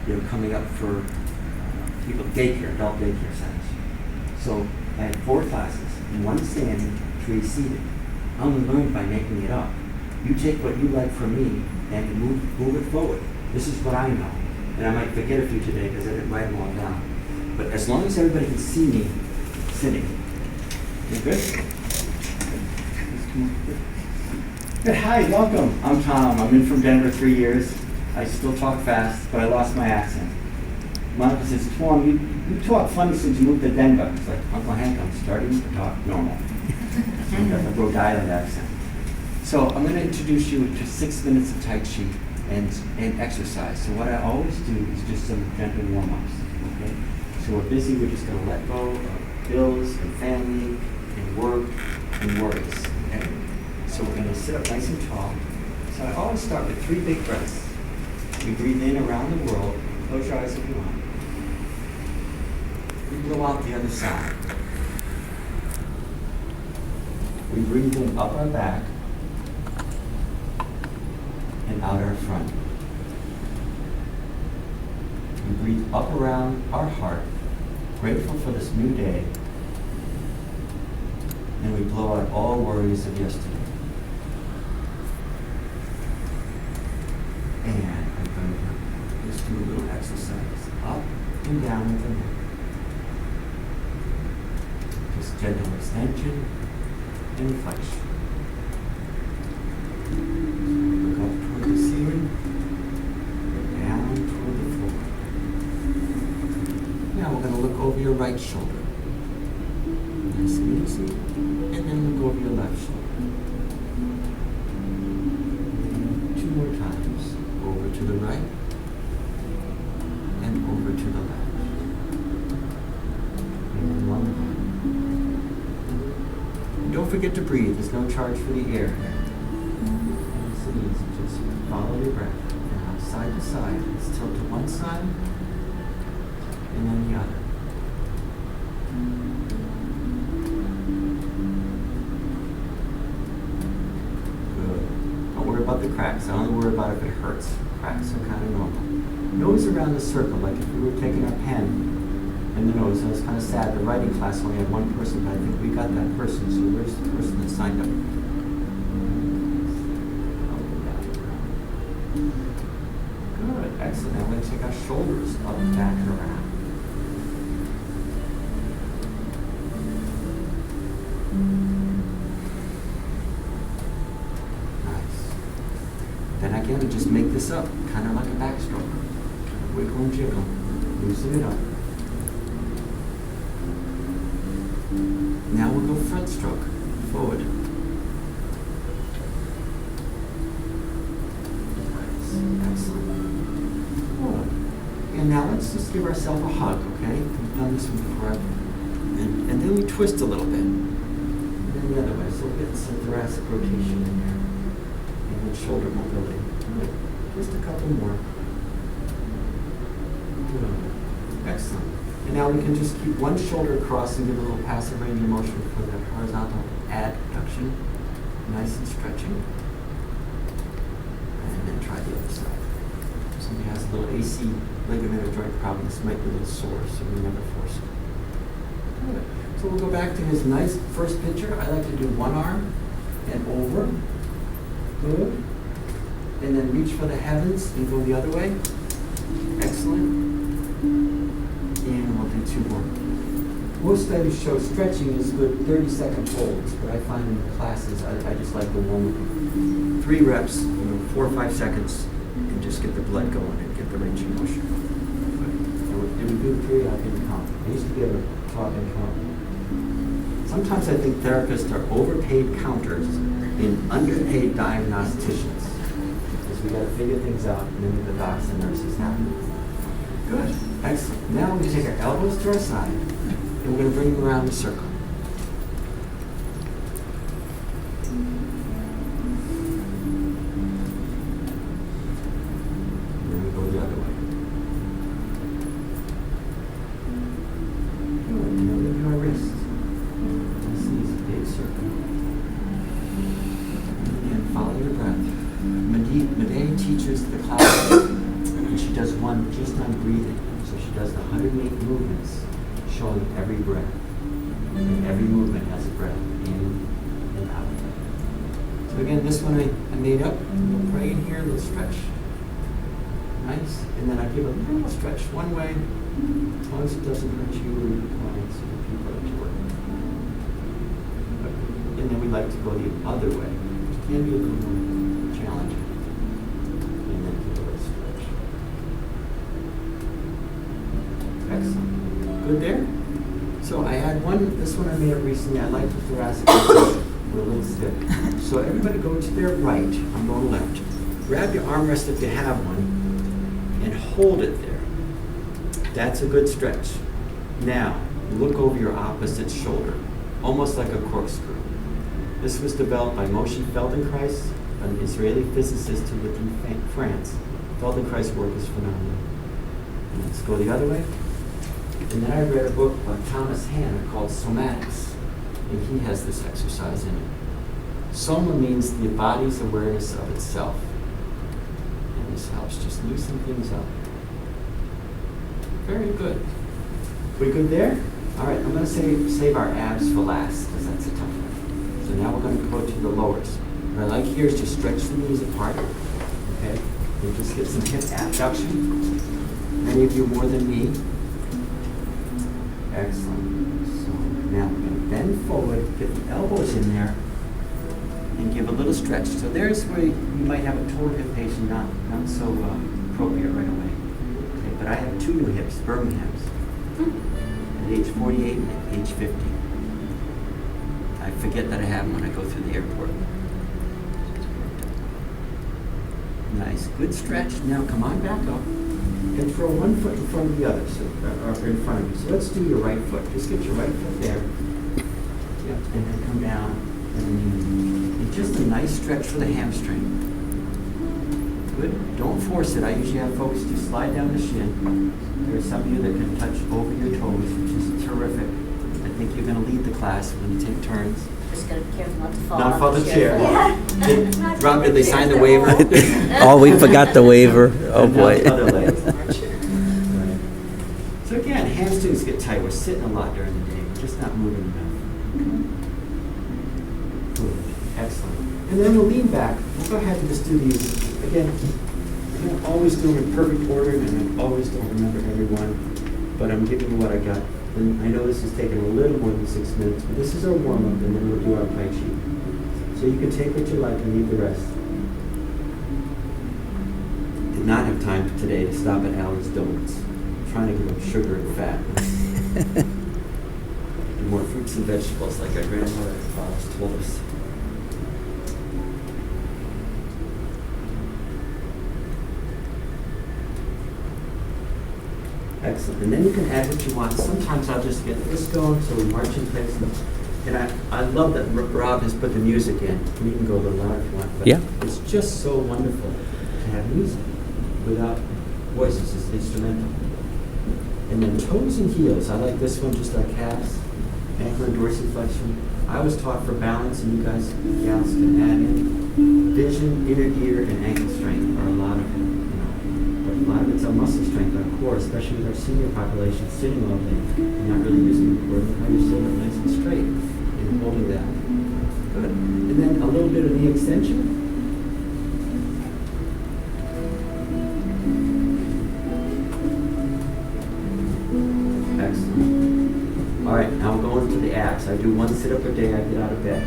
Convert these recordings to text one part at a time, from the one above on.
They were coming up for people, adult daycare centers. So I had 4 classes, one standing, 3 seated. I only learned by making it up. You take what you like from me and move it forward. This is what I know. And I might forget a few today because I didn't write them all down. But as long as everybody can see me sitting, you good? Good. Hi, welcome. I'm Tom. I've been from Denver 3 years. I still talk fast, but I lost my accent. Monica says, Tom, you talk funny since you moved to Denver. It's like, Uncle Hank, I'm starting to talk normal. I've got the Rhode Island accent. So I'm going to introduce you to 6 minutes of Tai Chi and exercise. So what I always do is just some gentle warm-ups, okay? So we're busy, we're just going to let go of bills and family and work and worries, okay? So we're going to sit up nice and tall. So I always start with 3 big breaths. We breathe in around the world. Close your eyes if you want. We blow out the other side. We breathe in up our back and out our front. We breathe up around our heart, grateful for this new day, and we blow out all worries of yesterday. And I'm going to just do a little exercise, up and down with the neck. Just gentle extension and flexion. Look up toward the ceiling, down toward the floor. Now we're going to look over your right shoulder. Nice and easy. And then look over your left shoulder. And 2 more times. Over to the right and over to the left. And 1 more. Don't forget to breathe. There's no charge for the air here. Nice and easy. Just follow your breath. Now, side to side. Let's tilt to one side and then the other. Good. Don't worry about the cracks. I only worry about if it hurts. Cracks are kind of normal. Nose around the circle, like if we were taking our pen and the nose. I was kind of sad. The writing class only had 1 person, but I think we got that person. So where's the person that signed up? Good, excellent. Now we're going to take our shoulders up, back, and around. Nice. Then again, we just make this up, kind of like a backstroke. Kind of wiggle and jiggle, loosen it up. Now we'll go front stroke, forward. Nice, excellent. Good. And now let's just give ourselves a hug, okay? We've done this one before. And then we twist a little bit. And then the other way, so we'll get some thoracic rotation in there. And then shoulder mobility. Good. Just a couple more. Good. Excellent. And now we can just keep one shoulder across and give a little passive range of motion for the horizontal adduction. Nice and stretching. And then try the other side. If somebody has a little AC ligament or joint problem, this might be a little sore, so we never force it. Good. So we'll go back to his nice first picture. I like to do one arm and over. Good. And then reach for the heavens and go the other way. Excellent. And we'll do 2 more. Most studies show stretching is good 30-second holds, but I find in the classes, I just like the 1 3 reps, 4 or 5 seconds, and just get the blood going and get the range of motion. Did we do 3? I didn't count. I used to be able to talk and count. Sometimes I think therapists are overpaid counters and underpaid diagnosticians, because we got to figure things out, and then the docs and nurses happen. Good. Excellent. Now we take our elbows to our side, and we're going to bring them around the circle. And then we go the other way. Good. And then we do our wrists. Nice and easy, big circle. And again, follow your breath. Maedee teaches the class, and she does one just on breathing. So she does the 108 movements, showing every breath. And every movement has a breath, in and out. So again, this one I made up. Right in here, a little stretch. Nice. And then I give a little stretch one way, as long as it doesn't hurt you or your clients or the people that you work with. And then we like to go the other way, which can be a little more challenging. And then give a little stretch. Excellent. Good there? So I had this one I made up recently. I like the thoracic position. We're a little stiff. So everybody go to their right. I'm going left. Grab your armrest if you have one and hold it there. That's a good stretch. Now, look over your opposite shoulder, almost like a corkscrew. This was developed by Moshe Feldenkrais, an Israeli physicist who lived in France. Feldenkrais' work is phenomenal. And let's go the other way. And then I read a book by Thomas Hanna called Somatics, and he has this exercise in it. Soma means the body's awareness of itself. And this helps just loosen things up. Very good. We good there? All right, I'm going to save our abs for last, because that's a tough one. So now we're going to go to the lowers. What I like here is just stretch the knees apart, okay? And just get some hip abduction. Many of you more than me. Excellent. So now we're going to bend forward, get the elbows in there, and give a little stretch. So there's where you might have a total hip patient, not so appropriate right away. Okay, but I have two new hips, Birmingham's, at age 48 and at age 50. I forget that I have them when I go through the airport. Nice, good stretch. Now come on back up and throw one foot in front of the other, so in front of you. So let's do your right foot. Just get your right foot there. Yep, and then come down and just a nice stretch for the hamstring. Good. Don't force it. I usually have folks just slide down the shin. There are some of you that can touch over your toes, which is terrific. I think you're going to lead the class when you take turns. Just got to be careful not to fall Not off fall the chair. Yeah. Rob, did they sign the waiver? Oh, we forgot the waiver. Oh, And now boy. the other leg. Right. So again, hamstrings get tight. We're sitting a lot during the day. We're just not moving enough. Good. Excellent. And then we'll lean back. We'll go ahead and just do these. Again, I don't always do them in perfect order, and I always don't remember everyone, but I'm giving you what I got. And I know this has taken a little more than 6 minutes, but this is our warm-up, and then we'll do our Tai Chi. So you can take what you like and leave the rest. Did not have time today to stop at Allie's Donuts. I'm trying to give them sugar and fat. And more fruits and vegetables, like our grandmother always told us. Excellent. And then you can add what you want. Sometimes I'll just get this going so we march in place. And I love that Rob has put the music in. You can go a little louder if you want. But Yeah. it's just so wonderful to have music without voices. It's instrumental. And then toes and heels. I like this one just like calves. Ankle and dorsiflexion. I was taught for balance, and you guys, gals, can add in vision, inner ear, and ankle strength are a lot of it. A lot of it's our muscle strength, our core, especially with our senior population sitting all day and not really using the core. Look how you're sitting up nice and straight and holding that. Good. And then a little bit of knee extension. Excellent. All right, now we're going to the abs. I do one sit-up a day, I get out of bed.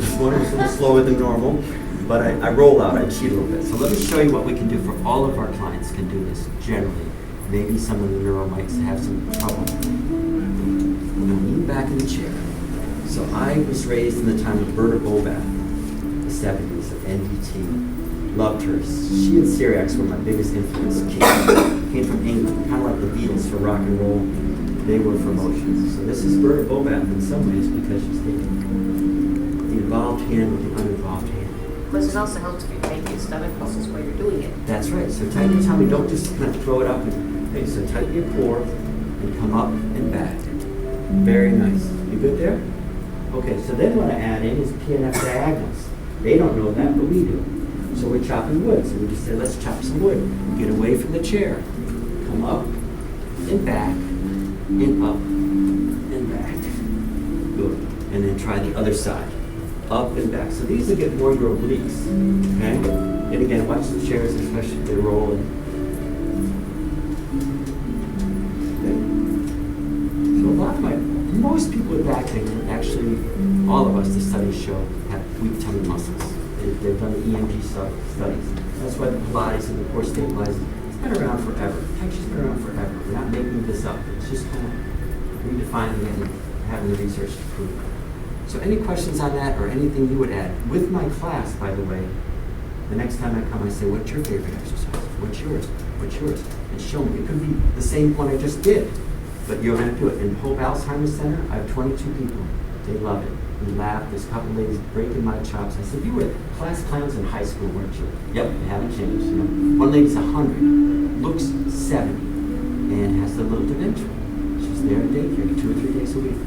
This morning was a little slower than normal. But I roll out, I cheat a little bit. So let me show you what we can do for all of our clients can do this generally. Maybe some of the neuro might have some trouble. We're going to lean back in the chair. So I was raised in the time of Berta Bobath, the 70s, of NDT. Loved her. She and Syriacs were my biggest influence. Came from England, kind of like the Beatles for rock and roll. They were for motion. So this is Berta Bobath in some ways because she's taking the involved hand with the uninvolved hand. Plus, it also helps if you're taking stomach muscles while you're doing it. That's right. So tighten your tummy. Don't just kind of throw it up. Okay, so tighten your core and come up and back. Very nice. You good there? Okay, so then what I add in is PNF diagonals. They don't know that, but we do. So we're chopping wood. So we just say, let's chop some wood. Get away from the chair. come up and back and up and back. Good. And then try the other side. Up and back. So these will get more your obliques. Okay? And again, watch the chairs, especially if they roll. So a lot of most people with back pain, actually, all of us, the studies show, have weak tummy muscles. They've done the EMG studies. That's why the Pilates and the core stabilizers, it's been around forever. Tai Chi's been around forever. We're not making this up. It's just kind of redefining it and having the research to prove it. So any questions on that or anything you would add? With my class, by the way, the next time I come, I say, what's your favorite exercise? What's yours? What's yours? And show me. It could be the same one I just did, but you're going to do it. In Hope Alzheimer Center, I have 22 people. They love it. We laugh. There's a couple ladies breaking my chops. I said, you were class clowns in high school, weren't you? Yep, they haven't changed. You know? One lady's 100, looks 70, and has a little dementia. She's there in daycare 2 or 3 days a week.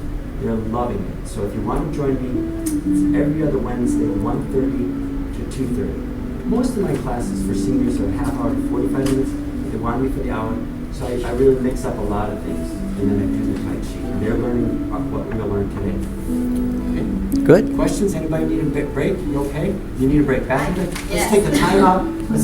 They're loving it. So if you want to join me, it's every other Wednesday, 1:30 to 2:30. Most of my classes for seniors are half hour to 45 minutes. If they want me for the hour, so I really mix up a lot of things. And then I do the Tai Chi. And they're learning what we're going to learn today. Okay? Good. Questions? Anybody need a break? You okay? You need a break. Back in the, Yes. let's take a time out. Let's take